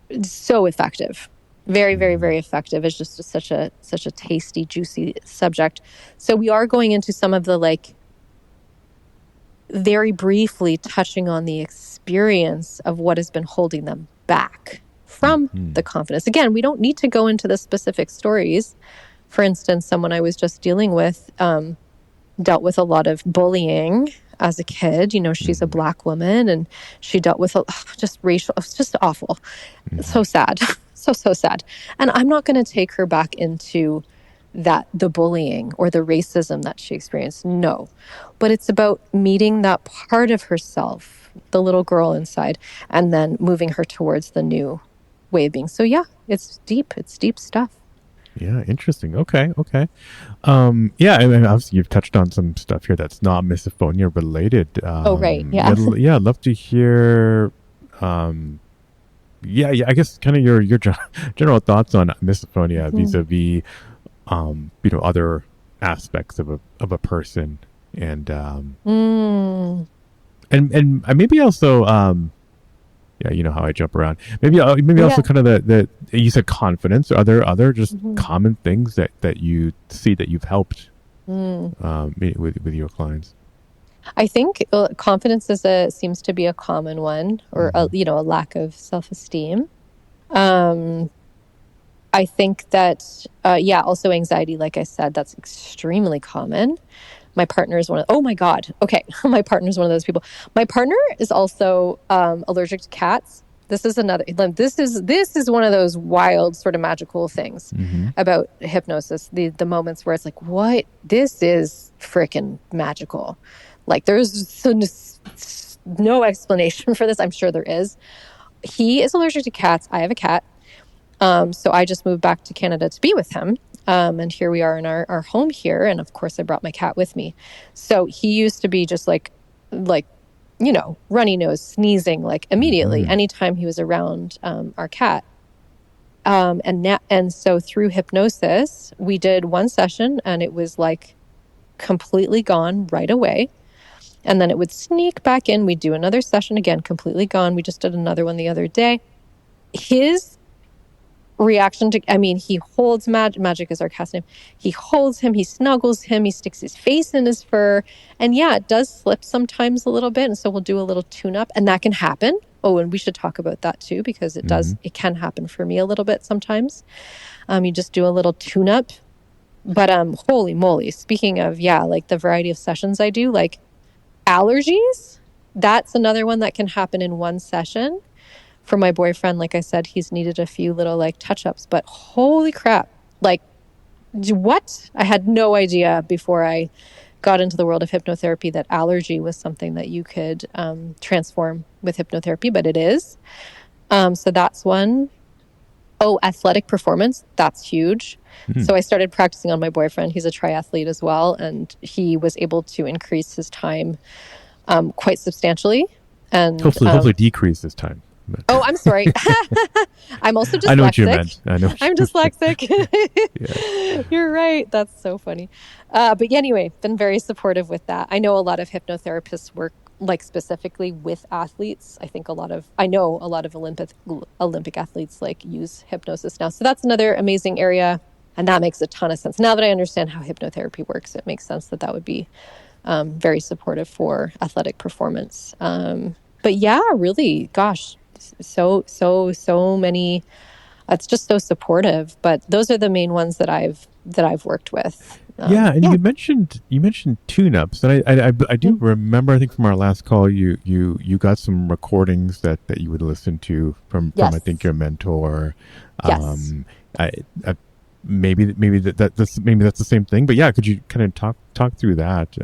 effective. Very, very, very effective. It's just such a tasty, juicy subject. So we are going into some of the very briefly touching on the experience of what has been holding them back from the confidence. Again, we don't need to go into the specific stories. For instance, someone I was just dealing with dealt with a lot of bullying as a kid. She's a Black woman, and she dealt with just racial, it's just awful. So sad. So sad. And I'm not going to take her back into the bullying or the racism that she experienced. No. But it's about meeting that part of herself, the little girl inside, and then moving her towards the new way of being. So yeah, it's deep. It's deep stuff. Yeah, interesting. Okay. Yeah, and obviously you've touched on some stuff here that's not misophonia related. Right. Yeah. I'd love to hear. I guess kind of your general thoughts on misophonia vis-a-vis, other aspects of a person, and maybe also, you know how I jump around. Maybe also kind of the you said confidence. Are there other just common things that you see that you've helped with your clients? I think confidence seems to be a common one, or a lack of self-esteem. I think that also anxiety, like I said, that's extremely common. My partner is oh my God. Okay. My partner is one of those people. My partner is also allergic to cats. This is another, this is one of those wild sort of magical things about hypnosis. The moments where it's like, what? This is freaking magical. There's no explanation for this. I'm sure there is. He is allergic to cats. I have a cat. So I just moved back to Canada to be with him. And here we are in our home here. And of course I brought my cat with me. So he used to be just like, runny nose, sneezing, like immediately, anytime he was around our cat. And so through hypnosis, we did one session and it was like completely gone right away. And then it would sneak back in. We'd do another session again, completely gone. We just did another one the other day. His reaction to, he holds Magic is our cat's name. He holds him, he snuggles him, he sticks his face in his fur. And yeah, it does slip sometimes a little bit. And so we'll do a little tune-up and that can happen. Oh, and we should talk about that too, because it can happen for me a little bit sometimes. You just do a little tune-up. But holy moly, speaking of, like the variety of sessions I do, like allergies, that's another one that can happen in one session. For my boyfriend, like I said, he's needed a few little like touch-ups, but holy crap, like what? I had no idea before I got into the world of hypnotherapy that allergy was something that you could transform with hypnotherapy, but it is. So that's one. Oh, athletic performance, that's huge. So I started practicing on my boyfriend. He's a triathlete as well, and he was able to increase his time quite substantially. And hopefully decrease this time. Oh, I'm sorry. I'm also dyslexic. I know what you meant. I'm dyslexic. Yeah. You're right. That's so funny. But anyway, been very supportive with that. I know a lot of hypnotherapists work like specifically with athletes. I know a lot of Olympic athletes like use hypnosis now. So that's another amazing area. And that makes a ton of sense. Now that I understand how hypnotherapy works, it makes sense that would be very supportive for athletic performance. But yeah, really, gosh, so many. It's just so supportive. But those are the main ones that I've worked with. You mentioned tune-ups, and I do remember. I think from our last call, you got some recordings that you would listen to from I think your mentor. Yes. Maybe that's the same thing. But yeah, could you kind of talk through that?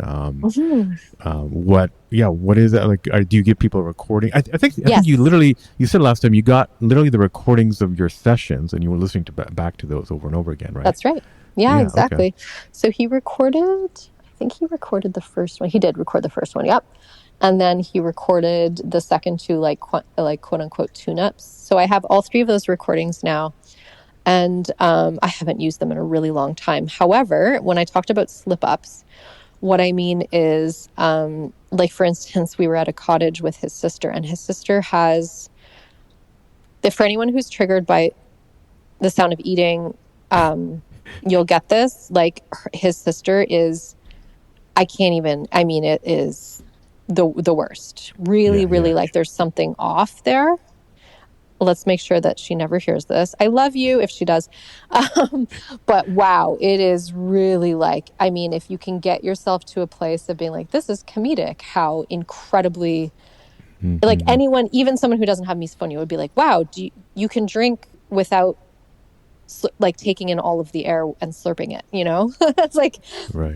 What is that like? Do you give people a recording? I think you said last time you got literally the recordings of your sessions and you were listening to back to those over and over again, right? That's right. Yeah, exactly. Okay. So he recorded the first one. He did record the first one. Yep. And then he recorded the second two, like quote unquote tune-ups. So I have all three of those recordings now. And I haven't used them in a really long time. However, when I talked about slip-ups, what I mean is, like, for instance, we were at a cottage with his sister, and his sister has, for anyone who's triggered by the sound of eating, you'll get this. Like, his sister is, it is the worst. Really, like, there's something off there. Let's make sure that she never hears this. I love you if she does. But wow, it is really like, if you can get yourself to a place of being like, this is comedic, how incredibly, like anyone, even someone who doesn't have misophonia would be like, wow, you can drink without like taking in all of the air and slurping it, It's like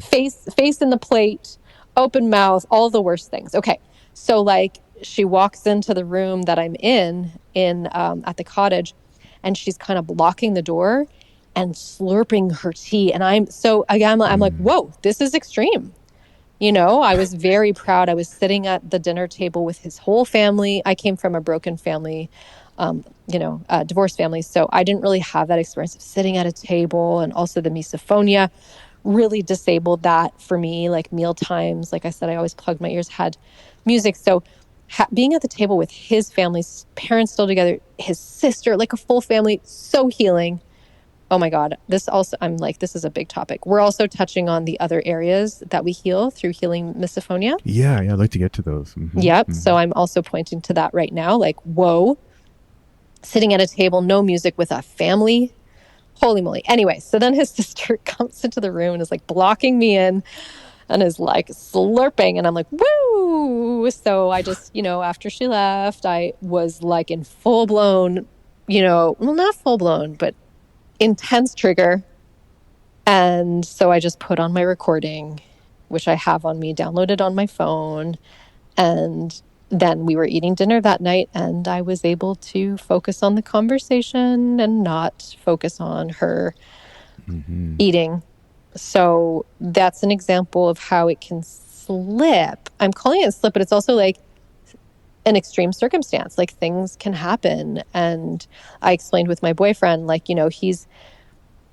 face in the plate, open mouth, all the worst things. Okay. So like, she walks into the room that I'm in at the cottage, and she's kind of blocking the door and slurping her tea. And I'm like, whoa, this is extreme. I was very proud. I was sitting at the dinner table with his whole family. I came from a broken family, divorced family. So I didn't really have that experience of sitting at a table, and also the misophonia really disabled that for me, like meal times. Like I said, I always plugged my ears, had music. So being at the table with his family's parents still together, his sister, like a full family, so healing. Oh my God. This also, I'm like, this is a big topic. We're also touching on the other areas that we heal through healing misophonia. Yeah, I'd like to get to those. Yep. So I'm also pointing to that right now. Like, whoa, sitting at a table, no music with a family. Holy moly. Anyway, so then his sister comes into the room and is like blocking me in and is like slurping, and I'm like, woo! So I just, after she left, I was like in full blown, well, not full blown, but intense trigger. And so I just put on my recording, which I have on me, downloaded on my phone. And then we were eating dinner that night, and I was able to focus on the conversation and not focus on her eating. So that's an example of how it can slip. I'm calling it a slip, but it's also like an extreme circumstance. Like things can happen. And I explained with my boyfriend, like, he's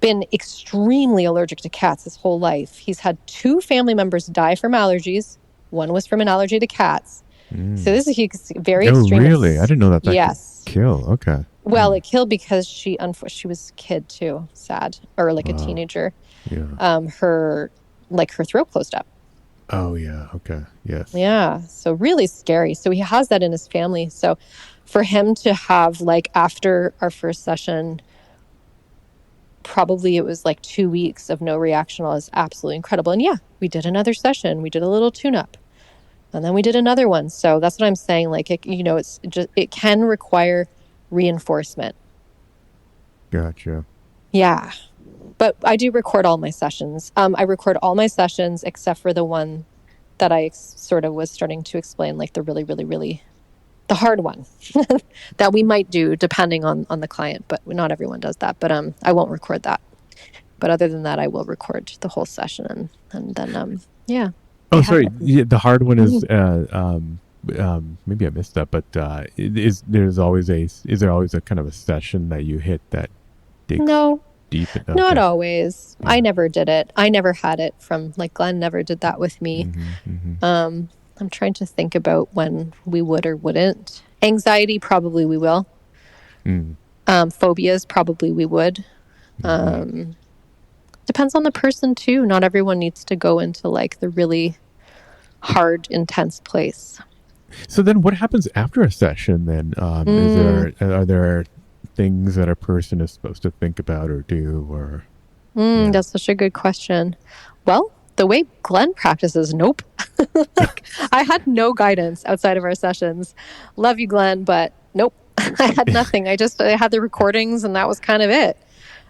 been extremely allergic to cats his whole life. He's had 2 family members die from allergies. One was from an allergy to cats. So this is very extreme. Oh, really? I didn't know that yes. could kill. Okay. Well, it killed because she was a kid too, sad, or like a teenager. Yeah. Her throat closed up. Oh, yeah. Okay. Yes. Yeah. So really scary. So he has that in his family. So for him to have, like, after our first session, probably it was like 2 weeks of no reaction, was absolutely incredible. And yeah, we did another session. We did a little tune-up. And then we did another one. So that's what I'm saying. Like, it can require reinforcement. Gotcha. Yeah. But I do record all my sessions. I record all my sessions except for the one that I sort of was starting to explain, like the really, really, really, the hard one that we might do depending on the client. But not everyone does that. But I won't record that. But other than that, I will record the whole session and then yeah. Oh, sorry. Yeah, the hard one is maybe I missed that, but is there always a kind of a session that you hit that digs deep? Okay. Not always. Yeah. I never did it. I never had it from, like, Glenn never did that with me. I'm trying to think about when we would or wouldn't. Anxiety, probably we will. Phobias, probably we would. Depends on the person too. Not everyone needs to go into like the really hard, intense place. So then what happens after a session then? Are there things that a person is supposed to think about or do? Or That's such a good question. Well, the way Glenn practices, nope. Like, I had no guidance outside of our sessions. Love you, Glenn, but nope. I had nothing. I had the recordings and that was kind of it.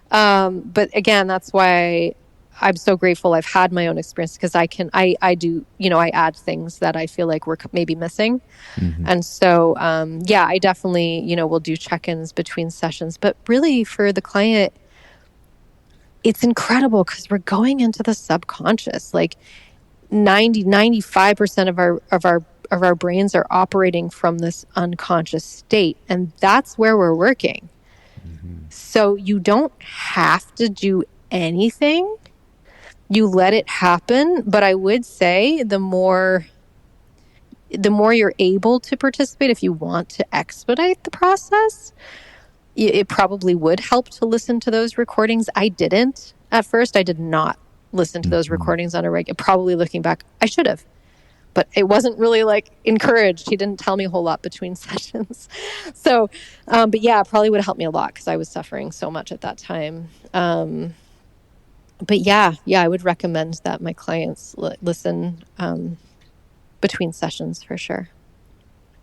But again, that's why I'm so grateful I've had my own experience, because I do, I add things that I feel like we're maybe missing. And so, I definitely, will do check-ins between sessions, but really for the client, it's incredible because we're going into the subconscious. Like 95% of our brains are operating from this unconscious state. And that's where we're working. So you don't have to do anything. You let it happen. But I would say the more you're able to participate, if you want to expedite the process, it probably would help to listen to those recordings. I didn't at first. I did not listen to those recordings on a regular. Probably looking back, I should have. But it wasn't really like encouraged. He didn't tell me a whole lot between sessions. So, but yeah, it probably would have helped me a lot because I was suffering so much at that time. But yeah, I would recommend that my clients listen between sessions for sure.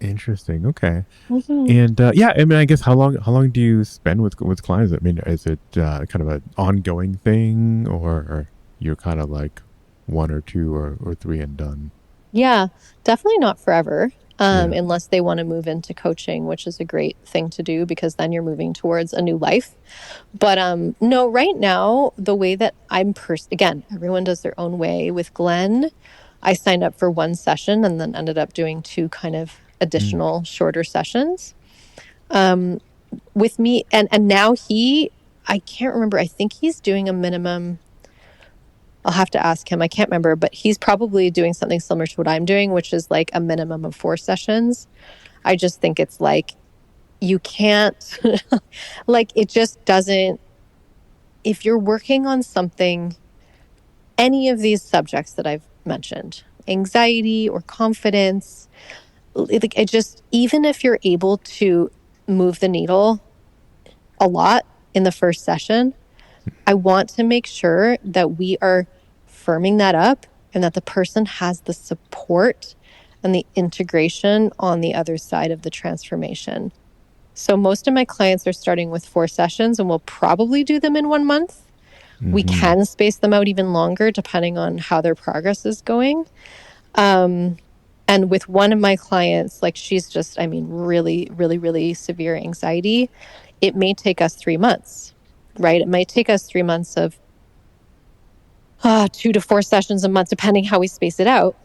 Interesting. Okay. And I guess how long do you spend with clients? I mean, is it kind of an ongoing thing, or you're kind of like 1 or 2 or 3 and done? Yeah, definitely not forever, unless they want to move into coaching, which is a great thing to do because then you're moving towards a new life. But no, right now, the way that I'm again, everyone does their own way. With Glenn, I signed up for 1 session and then ended up doing 2 kind of additional shorter sessions. With me, and now I can't remember, I think he's doing a minimum. I'll have to ask him. I can't remember, but he's probably doing something similar to what I'm doing, which is like a minimum of 4 sessions. I just think it's like, you can't, like, it just doesn't, if you're working on something, any of these subjects that I've mentioned, anxiety or confidence, it just, even if you're able to move the needle a lot in the first session, I want to make sure that we are firming that up and that the person has the support and the integration on the other side of the transformation. So most of my clients are starting with 4 sessions and we'll probably do them in 1 month. We can space them out even longer depending on how their progress is going. And with one of my clients, like, she's just, really, really, really severe anxiety. It may take us 3 months. Right? It might take us 3 months of 2 to 4 sessions a month, depending how we space it out.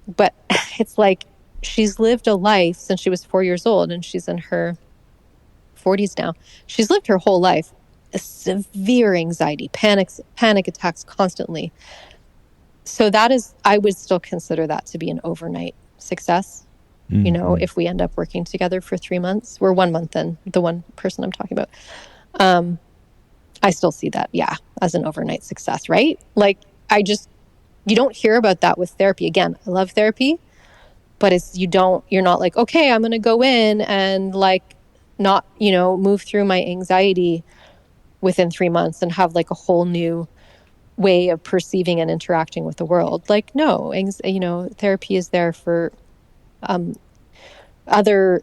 But it's like she's lived a life since she was 4 years old, and she's in her 40s now. She's lived her whole life a severe anxiety, panic attacks constantly. So that is, I would still consider that to be an overnight success. You know, if we end up working together for 3 months, we're 1 month in, the one person I'm talking about. I still see that, yeah, as an overnight success, right? Like, you don't hear about that with therapy. Again, I love therapy, but you're not like, okay, I'm going to go in and like not, move through my anxiety within 3 months and have like a whole new way of perceiving and interacting with the world. Like, no, therapy is there for other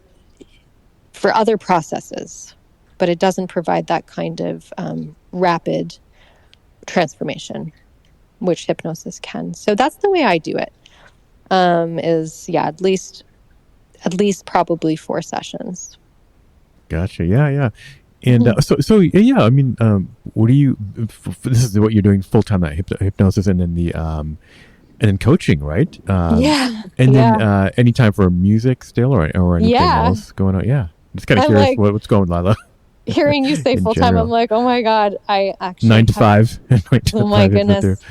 processes, but it doesn't provide that kind of rapid transformation, which hypnosis can. So that's the way I do it. At least probably 4 sessions. Gotcha. Yeah. And yeah, I mean, what do you? This is what you're doing full time, that hypnosis, and then and then coaching, right? Yeah. And then any time for music still, or anything else going on? Yeah, I'm just kind of curious, like, what's going on, Lila. Hearing you say full time, I'm like, oh my god, I actually 9 to 5. Oh my goodness,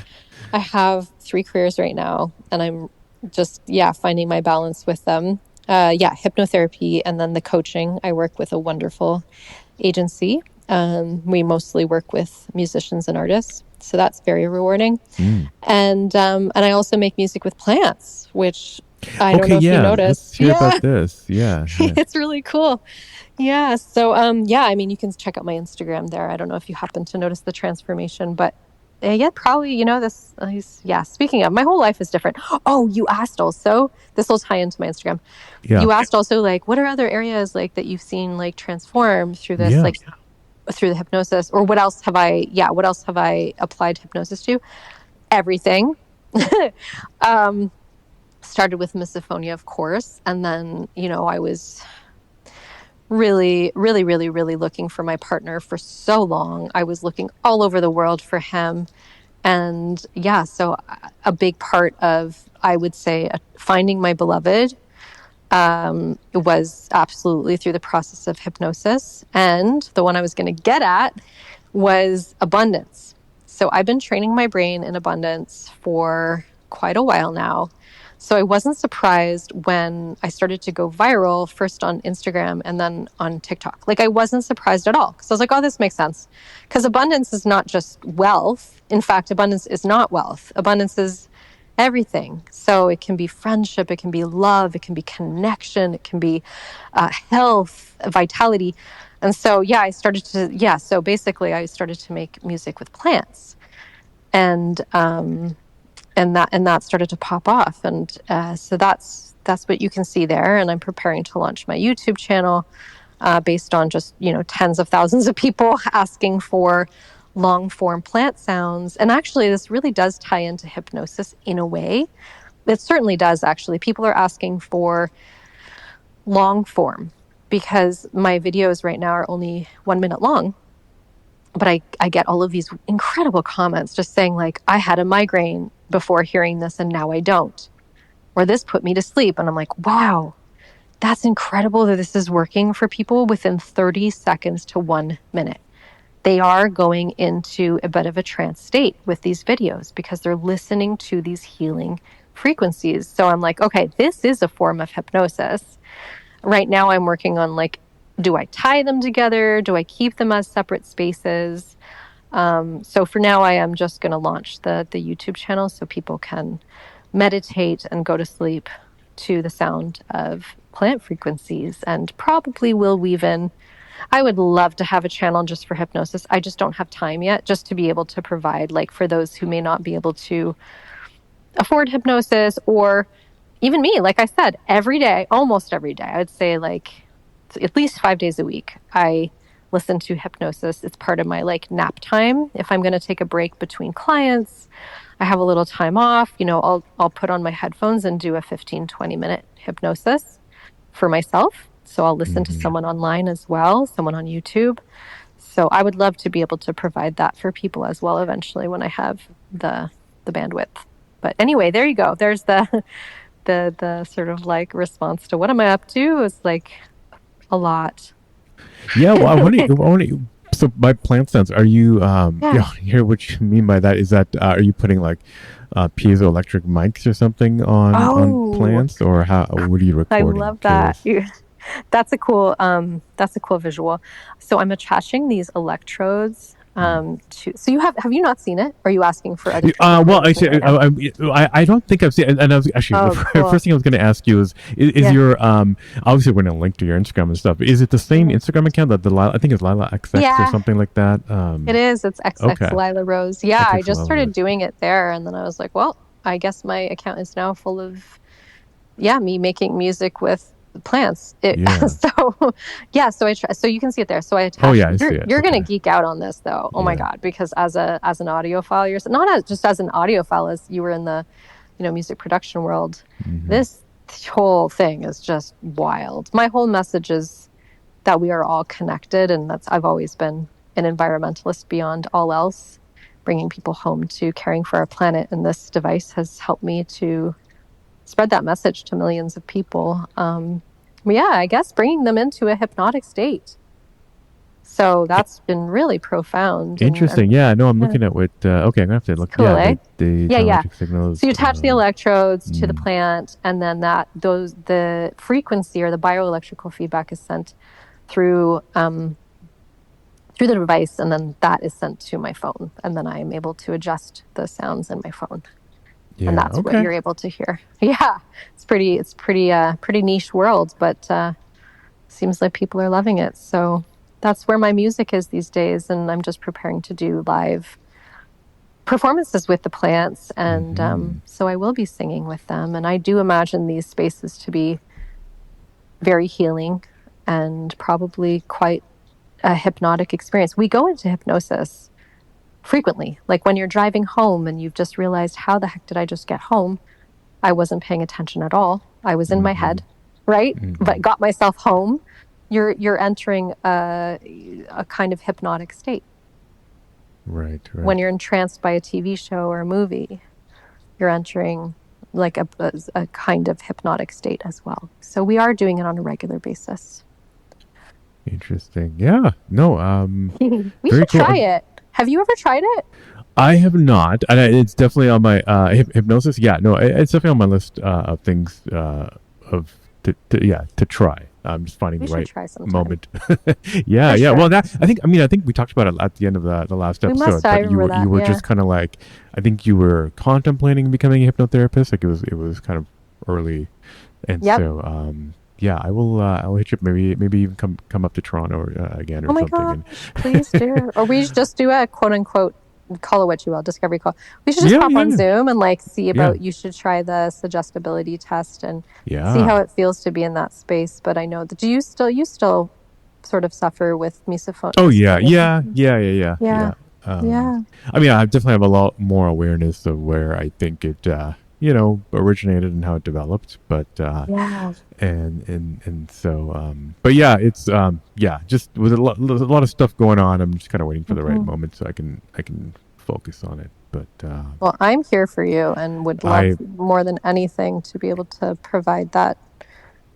I have 3 careers right now, and I'm just finding my balance with them. Hypnotherapy, and then the coaching. I work with a wonderful agency. We mostly work with musicians and artists, so that's very rewarding. And I also make music with plants, which I don't know if you noticed. Let's hear about this. Yeah. It's really cool. Yeah. So I mean, you can check out my Instagram there. I don't know if you happen to notice the transformation, but probably, this, speaking of, my whole life is different. Oh, you asked also, this will tie into my Instagram. Yeah. You asked also, like, what are other areas like that you've seen like transform through this, through the hypnosis, or what else have I applied hypnosis to? Everything. Started with misophonia, of course. And then, I was really, really, really, really looking for my partner for so long. I was looking all over the world for him. And so a big part of, I would say, finding my beloved was absolutely through the process of hypnosis. And the one I was going to get at was abundance. So I've been training my brain in abundance for quite a while now. So I wasn't surprised when I started to go viral, first on Instagram and then on TikTok. Like, I wasn't surprised at all, because I was like, oh, this makes sense. Because abundance is not just wealth. In fact, abundance is not wealth. Abundance is everything. So it can be friendship, it can be love, it can be connection, it can be health, vitality. And so, so basically I started to make music with plants. And that started to pop off. And so that's what you can see there. And I'm preparing to launch my YouTube channel based on just, tens of thousands of people asking for long form plant sounds. And actually, this really does tie into hypnosis in a way. It certainly does, actually. People are asking for long form because my videos right now are only 1 minute long. But I get all of these incredible comments just saying, like, I had a migraine before hearing this and now I don't. Or this put me to sleep. And I'm like, wow, that's incredible that this is working for people within 30 seconds to 1 minute. They are going into a bit of a trance state with these videos because they're listening to these healing frequencies. So I'm like, okay, this is a form of hypnosis. Right now I'm working on, like, do I tie them together? Do I keep them as separate spaces? So for now, I am just going to launch the YouTube channel so people can meditate and go to sleep to the sound of plant frequencies, and probably will weave in. I would love to have a channel just for hypnosis. I just don't have time yet, just to be able to provide, like, for those who may not be able to afford hypnosis, or even me, like I said, every day, almost every day, I would say, like, at least 5 days a week, I listen to hypnosis. It's part of my, like, nap time. If I'm going to take a break between clients, I have a little time off, I'll put on my headphones and do a 15-20 minute hypnosis for myself. So I'll listen to someone online as well, someone on YouTube. So I would love to be able to provide that for people as well eventually when I have the the bandwidth. But anyway, there you go. There's the sort of like response to what am I up to? It's like a lot. Yeah, well, so by plant sense, are you Yeah. here what you mean by that is that are you putting like piezoelectric mics or something on Oh, plants, or how what are you I recording? love that. Curious. That's a cool visual. So I'm attaching these electrodes to, so have you not seen it? Or are you asking for other people who are Well, listening actually, right now? I don't think I've seen. And I was actually the Oh, cool. first thing I was going to ask you is Yeah. your obviously we're going to link to your Instagram and stuff. Is it the same Mhm. Instagram account that the Lila, I think it's Lila XX or Yeah, something like that? it is. It's XX Okay, Lila Rose. Yeah, I XX just Lila started Rose. doing it there, and then I was like, well, I guess my account is now full of, yeah, me making music with plants. Yeah. So yeah, so I try, so you can see it there. So I Oh attached. yeah, I see it. You're gonna Okay. geek out on this though. Oh my Yeah. god, because as an audiophile, you're not as just as an audiophile as you were in the music production world. Hmm. This whole thing is just wild. My whole message is that we are all connected, and that's I've always been an environmentalist beyond all else, bringing people home to caring for our planet, and this device has helped me to spread that message to millions of people. Yeah, I guess bringing them into a hypnotic state. So that's been really profound, Interesting. Yeah. No, I'm yeah, looking at what. Okay, I'm gonna have to it's look. cool, Yeah, eh? the Yeah, yeah. dielectric So signals. you attach the electrodes to the Mm, plant, and then the frequency or the bioelectrical feedback is sent through through the device, and then that is sent to my phone, and then I am able to adjust the sounds in my phone, and yeah. that's what Okay. you're able to hear. Yeah, pretty niche world, but seems like people are loving it. So that's where my music is these days, and I'm just preparing to do live performances with the plants, and Hmm. so I will be singing with them, and I do imagine these spaces to be very healing and probably quite a hypnotic experience. We go into hypnosis frequently, like when you're driving home and you've just realized, how the heck did I just get home? I wasn't paying attention at all. I was in my Hmm. head, right? Hmm. But got myself home. You're entering a kind of hypnotic state. Right. When Right. you're entranced by a TV show or a movie, you're entering like a kind of hypnotic state as well. So we are doing it on a regular basis. Interesting. Yeah. No. We Very should cool. try it. Have you ever tried it? I have not, and it's definitely on my hypnosis. Yeah. No, it's definitely on my list of things of to try. I'm just finding We the should right try sometime. moment. Yeah. For Yeah. sure. Well, I think we talked about it at the end of the last We must. episode. I But remember you that. were Yeah. just kind of like, I think you were contemplating becoming a hypnotherapist. Like it was kind of early. And Yep. so, yeah, I'll hit you up. Maybe even come up to Toronto again Oh or my something. And gosh, please do. Or we should just do a quote unquote, call it what you will, discovery call. We should just yeah, pop on yeah, Zoom and like see yeah, about, you should try the suggestibility test and see how yeah. it feels to be in that space. But I know that, you still sort of suffer with Oh yeah, misophonia? yeah. Yeah. Yeah. I mean, I definitely have a lot more awareness of where I think it, originated and how it developed. But Yeah. and so, but yeah, it's yeah, just with a lot of stuff going on. I'm just kind of waiting for the right Mhm. moment so I can focus on it. But Well, I'm here for you and would love I more than anything to be able to provide that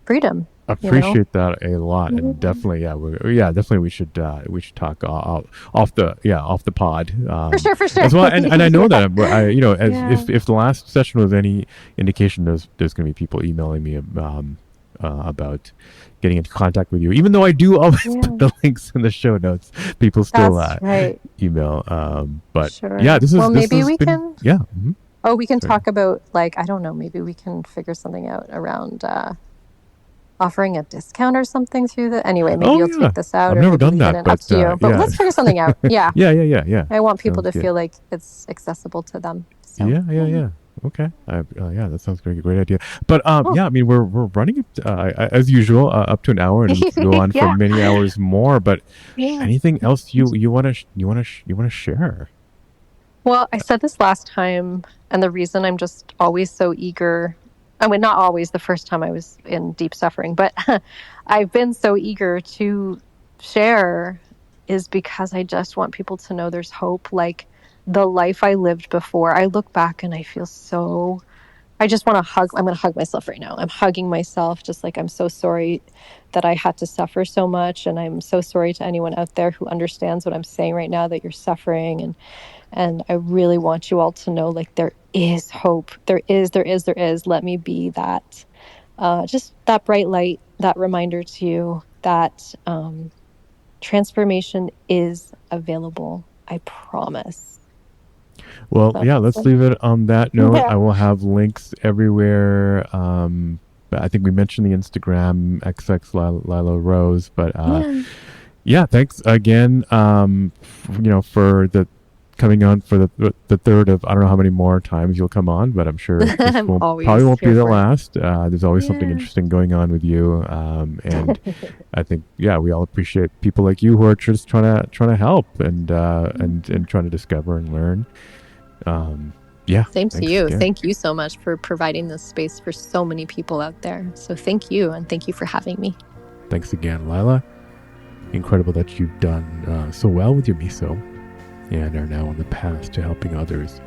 freedom, you know? appreciate that a lot, and Mhm. definitely, definitely we should talk off the pod For sure, for sure. as well. And I know Yeah. that as Yeah. if the last session was any indication, there's going to be people emailing me about getting into contact with you. Even though I do always put Yeah. the links in the show notes, people still That's right. email. But yeah, Sure. this Well, maybe has we been can, yeah. Mhm. we can Sorry. talk about, like, I don't know, maybe we can figure something out around offering a discount or something through the, anyway, maybe Oh you'll yeah, take this out I've or never maybe done we get that, in, up but to you. But yeah, let's figure something out. Yeah. yeah. I want people Sounds to good. feel like it's accessible to them. So, Yeah. Okay. Yeah, that sounds like a great idea. But cool. yeah, I mean, we're running it as usual up to an hour, and we could go on for Yeah. many hours more. But Yeah. anything else you want to you want to share? Well, I said this last time, and the reason I'm just always so eager, I mean, not always, the first time I was in deep suffering, but I've been so eager to share, is because I just want people to know there's hope. Like, the life I lived before, I look back and I feel so, I just want to hug. I'm going to hug myself right now. I'm hugging myself, just like I'm so sorry that I had to suffer so much. And I'm so sorry to anyone out there who understands what I'm saying right now, that you're suffering. And I really want you all to know, like, there is hope. There is. Let me be that, just that bright light, that reminder to you that transformation is available. I promise. Well, So, yeah, let's leave it on that note. yeah. I will have links everywhere. But I think we mentioned the Instagram XX Lila Rose, but Yeah. yeah, thanks again. For the coming on for the third of, I don't know how many more times you'll come on, but I'm sure this I'm probably always won't be here the for it. last. There's always something Yeah. interesting going on with you, and I think, yeah, we all appreciate people like you who are just trying to help and trying to discover and learn. Yeah, Same to thanks you. again. Thank you so much for providing this space for so many people out there. So thank you, and thank you for having me. Thanks again, Lila. Incredible that you've done so well with your miso and are now on the path to helping others.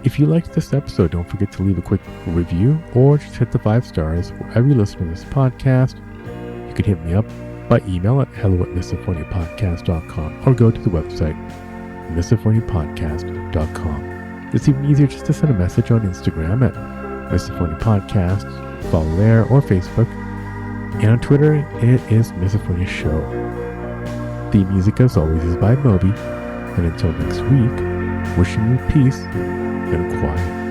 If you liked this episode, don't forget to leave a quick review or just hit the 5 stars wherever you listen to this podcast. You can hit me up by email at hello@misophoniapodcast.com or go to the website misophoniapodcast.com. It's even easier just to send a message on Instagram at Misophonia Podcast, follow there, or Facebook. And on Twitter, it is Misophonia Show. The music, as always, is by Moby. And until next week, wishing you peace and quiet.